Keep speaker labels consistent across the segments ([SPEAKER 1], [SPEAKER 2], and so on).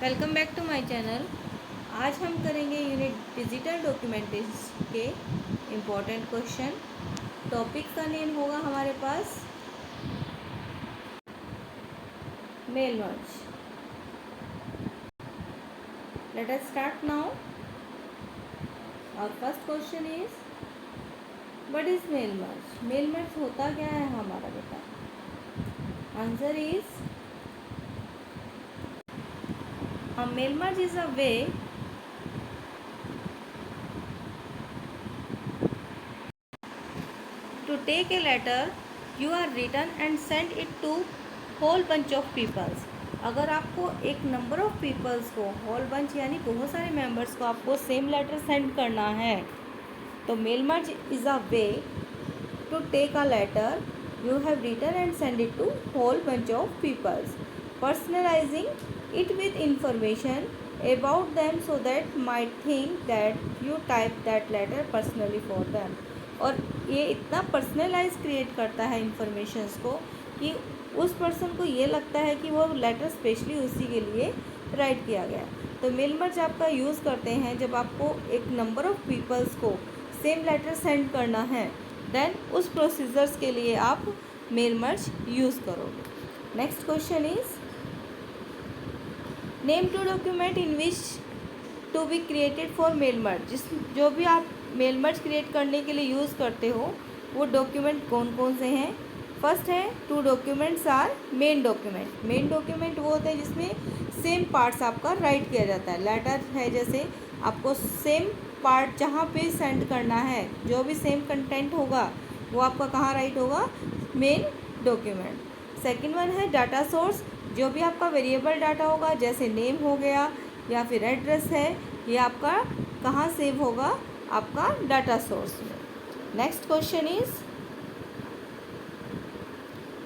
[SPEAKER 1] Welcome back to my channel. आज हम करेंगे यूनिट डिजिटल डॉक्यूमेंटेशन के इम्पोर्टेंट क्वेश्चन। टॉपिक का नेम होगा हमारे पास mail merge. Let us start now. और first question is what is mail merge. Mail merge होता क्या है हमारा बेटा? Answer is a mail merge is a way to take a letter you are written and send it to whole bunch of peoples। अगर आपको एक number of peoples को whole bunch यानी बहुत सारे मेंबर्स को आपको सेम लेटर सेंड करना है तो mail merge is a way to take a letter you have written and send it to whole bunch of peoples, personalizing it with information about them so that might think that you type that letter personally for them। और ये इतना personalise create करता है informations को कि उस person को ये लगता है कि वो लेटर स्पेशली उसी के लिए राइट किया गया है। तो मेल मर्ज आपका यूज़ करते हैं जब आपको एक नंबर ऑफ पीपल्स को सेम लेटर सेंड करना है, देन उस प्रोसीजर्स के लिए आप मेल मर्ज यूज़ करोगे। Next question is name two document in which to be created for mail merge. जो भी आप मेल मर्ज क्रिएट करने के लिए यूज़ करते हो वो डॉक्यूमेंट कौन कौन से हैं? फर्स्ट है two documents are main document. Main document वो होता है जिसमें सेम पार्ट्स आपका राइट किया जाता है। लेटर है जैसे आपको सेम पार्ट जहाँ पे सेंड करना है, जो भी सेम कंटेंट होगा वो आपका कहाँ राइट होगा? Main document. सेकंड वन है डाटा सोर्स। जो भी आपका वेरिएबल डाटा होगा जैसे नेम हो गया या फिर एड्रेस है, ये आपका कहाँ सेव होगा? आपका डाटा सोर्स में। Next question is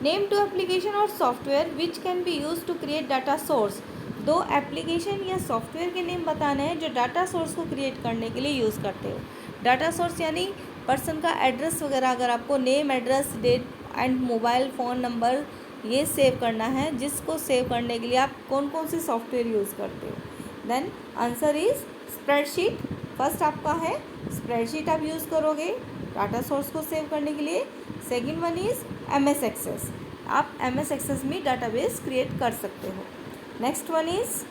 [SPEAKER 1] name two application और software which can be use to create data source. दो एप्लीकेशन या सॉफ्टवेयर के नेम बताने हैं जो डाटा सोर्स को क्रिएट करने के लिए यूज़ करते हो। डाटा सोर्स यानी पर्सन का एड्रेस वगैरह, अगर आपको name, address, date and mobile phone number ये सेव करना है, जिसको सेव करने के लिए आप कौन कौन से सॉफ्टवेयर यूज़ करते हो? Then answer is spreadsheet. First आपका है स्प्रेडशीट, आप यूज़ करोगे डाटा सोर्स को सेव करने के लिए। Second one is MS access. आप MS एक्सेस में डाटाबेस क्रिएट कर सकते हो। Next one is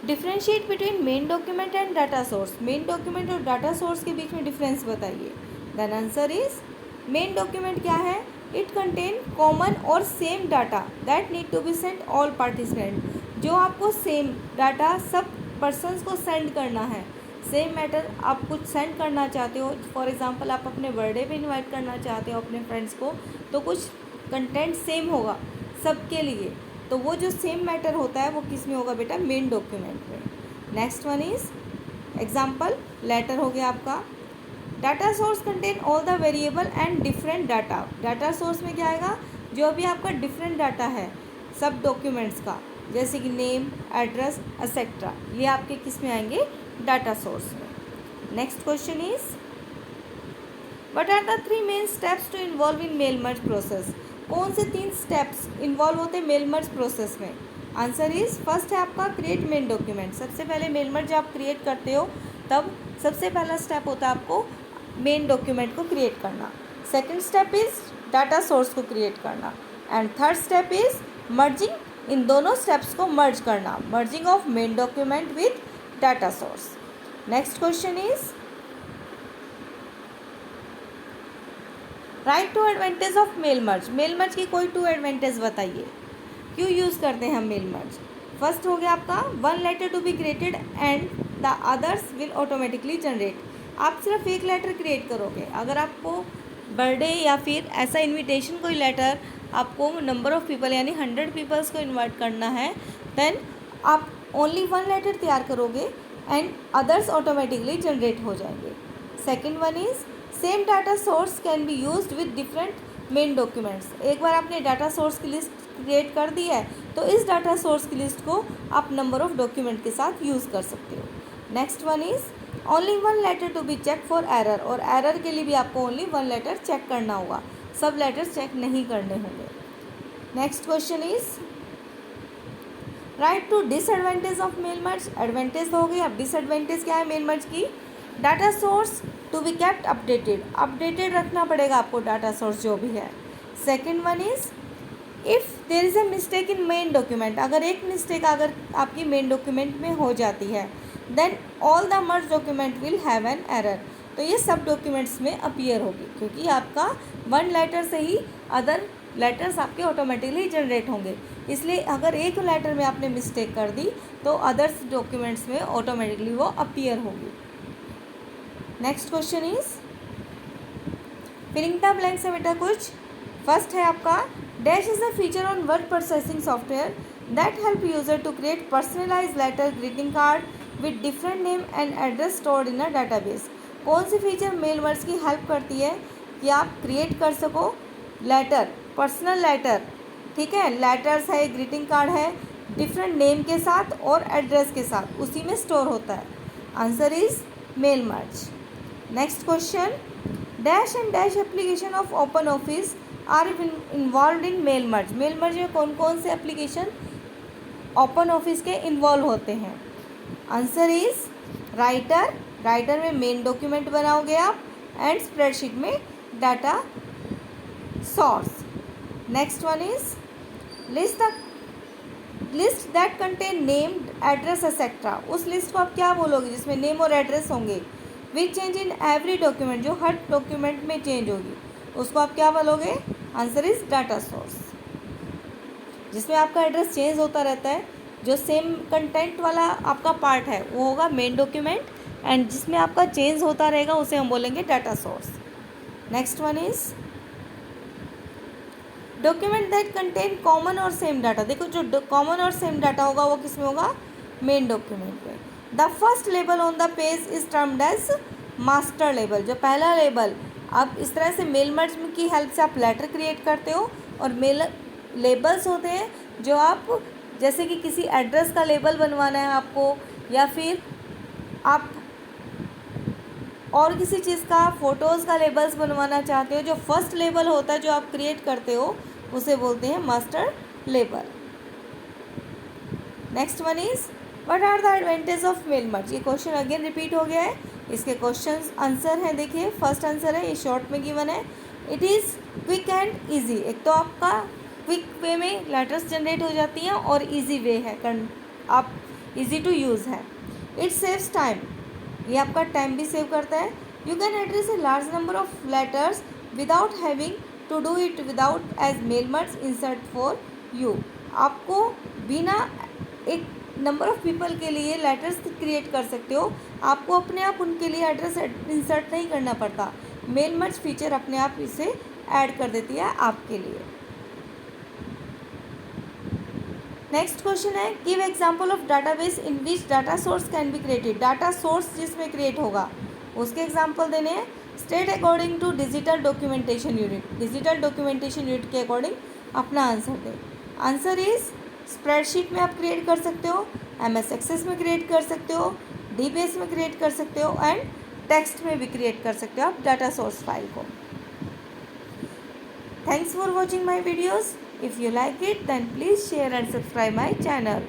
[SPEAKER 1] differentiate between main document and data source. Main document और डाटा सोर्स के बीच में डिफरेंस बताइए। Then answer is main document क्या है? इट कंटेन कॉमन और same data that need to be send all participant. जो आपको सेम डाटा सब पर्सनस को सेंड करना है, सेम मैटर आप कुछ सेंड करना चाहते हो, फॉर एग्जांपल आप अपने बर्थडे पे इनवाइट करना चाहते हो अपने फ्रेंड्स को, तो कुछ कंटेंट सेम होगा सबके लिए, तो वो जो सेम मैटर होता है वो किस में होगा बेटा? मेन डॉक्यूमेंट में। Next one is example letter हो गया आपका। Data source contain all the variable and different data. Data source में क्या आएगा? जो भी आपका डिफरेंट डाटा है सब डॉक्यूमेंट्स का, जैसे कि नेम, एड्रेस एक्सेट्रा, ये आपके किस में आएंगे? डाटा सोर्स में। Next question is what are the 3 main steps to involve in mail merge process. कौन से 3 स्टेप्स इन्वॉल्व होते हैं मेल मर्ज प्रोसेस में? आंसर इज फर्स्ट है आपका क्रिएट मेन डॉक्यूमेंट। सबसे पहले मेल मर्ज आप क्रिएट करते हो तब सबसे पहला स्टेप होता है आपको मेन डॉक्यूमेंट को क्रिएट करना। Second step is data source को क्रिएट करना and third step is merging इन दोनों स्टेप्स को मर्ज करना, merging of main document with data source. Next question is write two advantage of mail merge. Mail merge की कोई 2 advantage बताइए, क्यों यूज़ करते हैं हम मेल मर्ज? फर्स्ट हो गया आपका 1 letter to be created and the others will automatically generate. आप सिर्फ एक लेटर क्रिएट करोगे। अगर आपको बर्थडे या फिर ऐसा इनविटेशन कोई लेटर आपको नंबर ऑफ पीपल यानी 100 पीपल्स को इनवाइट करना है, देन आप ओनली 1 लेटर तैयार करोगे एंड अदर्स ऑटोमेटिकली जनरेट हो जाएंगे। Second one is same data source can be used with different main documents. एक बार आपने डाटा सोर्स की लिस्ट क्रिएट कर दी है तो इस डाटा सोर्स की लिस्ट को आप नंबर ऑफ डॉक्यूमेंट के साथ यूज़ कर सकते हो। Next one is only 1 letter to be check for error. और एरर के लिए भी आपको ओनली 1 लेटर चेक करना होगा, सब लेटर चेक नहीं करने होंगे। Next question is write two disadvantage of mail merge, advantage तो हो गई, अब डिसएडवांटेज क्या है मेल मर्ज की? Data source to be kept updated, updated रखना पड़ेगा आपको डाटा सोर्स जो भी है। Second one is if there is a mistake in main document, अगर एक मिस्टेक अगर आपकी मेन डॉक्यूमेंट में हो जाती है, then all the merge document will have an error, तो ये सब डॉक्यूमेंट्स में अपीयर होगी, क्योंकि आपका वन लेटर से ही अदर लेटर्स आपके ऑटोमेटिकली जनरेट होंगे, इसलिए अगर एक लेटर में आपने मिस्टेक कर दी तो अदर्स डॉक्यूमेंट्स में ऑटोमेटिकली वो अपीयर होगी। Next question is filling the blanks है बेटा कुछ। फर्स्ट है आपका dash is a feature on word processing software that help user to create personalize letter greeting card with different name and address stored in a database. कौन सी feature mail words की help करती है कि आप create कर सको letter, personal letter, ठीक है, लेटर्स है, ग्रीटिंग कार्ड है, डिफरेंट नेम के साथ और एड्रेस के साथ उसी में स्टोर होता है। Answer is mail merge. Next question dash and dash application of open office are involve in mail merge. Mail merge में कौन कौन से एप्लीकेशन ओपन ऑफिस के इन्वॉल्व होते हैं? आंसर इज राइटर, राइटर में मेन डॉक्यूमेंट बनाओगे आप, एंड स्प्रेडशीट में data source. Next one is list that contain name address etcetera, उस लिस्ट को आप क्या बोलोगे जिसमें नेम और एड्रेस होंगे, which change in every document, जो हर डॉक्यूमेंट में चेंज होगी उसको आप क्या बोलोगे? Answer is data source. जिसमें आपका एड्रेस चेंज होता रहता है, जो सेम कंटेंट वाला आपका पार्ट है वो होगा मेन डॉक्यूमेंट, एंड जिसमें आपका चेंज होता रहेगा उसे हम बोलेंगे data source. Next one is document that contain common और सेम डाटा। देखो जो कॉमन और सेम डाटा होगा वो किस में होगा? मेन डॉक्यूमेंट में। The first label on the page is termed as master label, जो पहला लेबल, आप इस तरह से मेल मर्ज की हेल्प से आप लेटर क्रिएट करते हो, और मेल लेबल्स होते हैं जो आप, जैसे कि किसी एड्रेस का लेबल बनवाना है आपको, या फिर आप और किसी चीज़ का, फ़ोटोज़ का लेबल्स बनवाना चाहते हो, जो फर्स्ट लेबल होता है जो आप क्रिएट करते हो उसे बोलते हैं master label. Next one is what are the advantage of mail merge. ये क्वेश्चन अगेन रिपीट हो गया है, इसके क्वेश्चन आंसर हैं, देखिए फर्स्ट आंसर है, ये शॉर्ट में गिवन है, it is quick and easy. एक तो आपका क्विक वे में लेटर्स जनरेट हो जाती हैं और ईजी वे है, आप ईजी टू यूज़ है। इट सेव्स टाइम, ये आपका टाइम भी सेव करता है। You can address a large number of letters without having to do it without as mail merge insert for you. आपको बिना एक नंबर ऑफ पीपल के लिए लेटर्स क्रिएट कर सकते हो, आपको अपने आप उनके लिए एड्रेस इंसर्ट नहीं करना पड़ता, मेल मर्ज फीचर अपने आप इसे ऐड कर देती है आपके लिए। नेक्स्ट क्वेश्चन है give example of database in which data source can be created. Data source जिसमें क्रिएट होगा उसके एग्जांपल देने हैं। State according to digital documentation unit, digital documentation unit के अकॉर्डिंग अपना आंसर दें। आंसर इज स्प्रेडशीट में आप क्रिएट कर सकते हो, MS एक्सेस में क्रिएट कर सकते हो, DBase में क्रिएट कर सकते हो, एंड टेक्स्ट में भी क्रिएट कर सकते हो आप डाटा सोर्स फाइल को। Thanks for watching my videos. If you like it, then please share and subscribe my channel.